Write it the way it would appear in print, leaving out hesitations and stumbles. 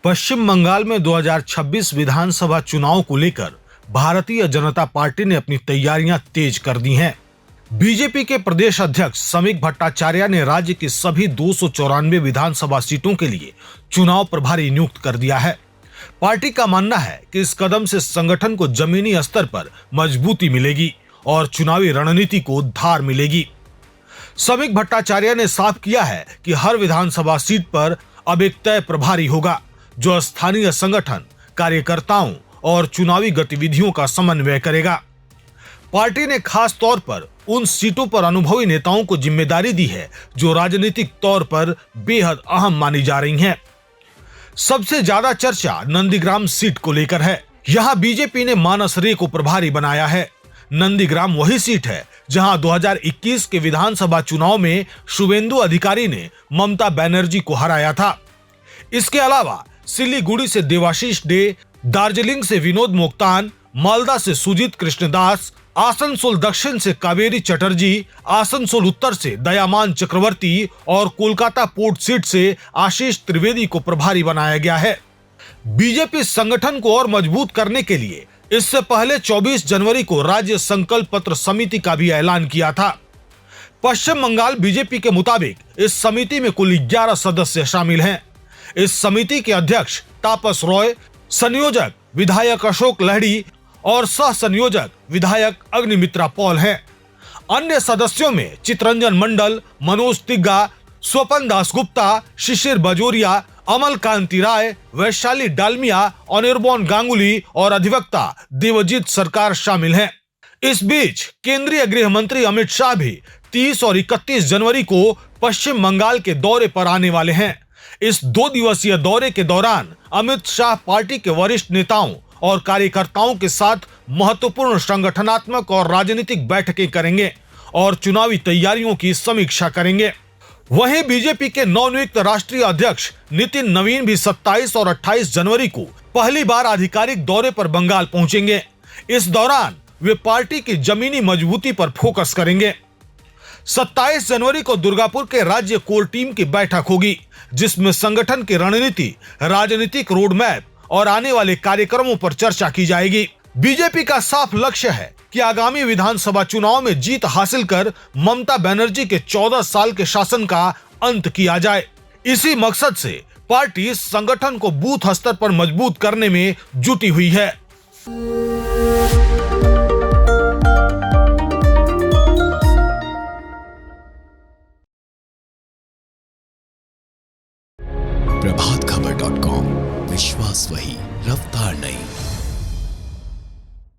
पश्चिम बंगाल में 2026 विधानसभा चुनाव को लेकर भारतीय जनता पार्टी ने अपनी तैयारियां तेज कर दी हैं। बीजेपी के प्रदेश अध्यक्ष समीक भट्टाचार्य ने राज्य की सभी 294 विधानसभा सीटों के लिए चुनाव प्रभारी नियुक्त कर दिया है। पार्टी का मानना है कि इस कदम से संगठन को जमीनी स्तर पर मजबूती मिलेगी और चुनावी रणनीति को धार मिलेगी। समीक भट्टाचार्य ने साफ किया है कि हर विधानसभा सीट पर अब एक तय प्रभारी होगा जो स्थानीय संगठन, कार्यकर्ताओं और चुनावी गतिविधियों का समन्वय करेगा। पार्टी ने खास तौर पर उन सीटों पर अनुभवी नेताओं को जिम्मेदारी दी है जो राजनीतिक तौर पर बेहद अहम मानी जा रही हैं। सबसे ज्यादा चर्चा नंदीग्राम सीट को लेकर है। यहां बीजेपी ने मानस रे को प्रभारी बनाया है। नंदीग्राम वही सीट है जहां 2021 के विधानसभा चुनाव में शुभेंदु अधिकारी ने ममता बनर्जी को हराया था। इसके अलावा सिलीगुड़ी से देवाशीष डे, दार्जिलिंग से विनोद मोक्तान, मालदा से सुजीत कृष्णदास, आसनसोल दक्षिण से कावेरी चटर्जी, आसनसोल उत्तर से दयामान चक्रवर्ती और कोलकाता पोर्ट सीट से आशीष त्रिवेदी को प्रभारी बनाया गया है। बीजेपी संगठन को और मजबूत करने के लिए इससे पहले 24 जनवरी को राज्य संकल्प पत्र समिति का भी ऐलान किया था। पश्चिम बंगाल बीजेपी के मुताबिक इस समिति में कुल 11 सदस्य शामिल हैं। इस समिति के अध्यक्ष तापस रॉय, संयोजक विधायक अशोक लहड़ी और सह संयोजक विधायक अग्निमित्रा पॉल हैं। अन्य सदस्यों में चितरंजन मंडल, मनोज तिग्गा, स्वपन दासगुप्ता, शिशिर बजोरिया, अमल कांति राय, वैशाली डालमिया, अनिर्बन गांगुली और अधिवक्ता देवजीत सरकार शामिल हैं। इस बीच केंद्रीय गृह मंत्री अमित शाह भी 30 और 31 जनवरी को पश्चिम बंगाल के दौरे पर आने वाले हैं। इस 2 दिवसीय दौरे के दौरान अमित शाह पार्टी के वरिष्ठ नेताओं और कार्यकर्ताओं के साथ महत्वपूर्ण संगठनात्मक और राजनीतिक बैठकें करेंगे और चुनावी तैयारियों की समीक्षा करेंगे। वहीं बीजेपी के नवनियुक्त राष्ट्रीय अध्यक्ष नितिन नवीन भी 27 और 28 जनवरी को पहली बार आधिकारिक दौरे पर बंगाल पहुंचेंगे। इस दौरान वे पार्टी की जमीनी मजबूती पर फोकस करेंगे। 27 जनवरी को दुर्गापुर के राज्य कोर टीम की बैठक होगी जिसमें संगठन की रणनीति, राजनीतिक रोड मैप और आने वाले कार्यक्रमों पर चर्चा की जाएगी। बीजेपी का साफ लक्ष्य है कि आगामी विधानसभा चुनाव में जीत हासिल कर ममता बनर्जी के 14 साल के शासन का अंत किया जाए। इसी मकसद से पार्टी संगठन को बूथ स्तर पर मजबूत करने में जुटी हुई है। प्रभातखबर.com, विश्वास वही, रफ्तार नहीं।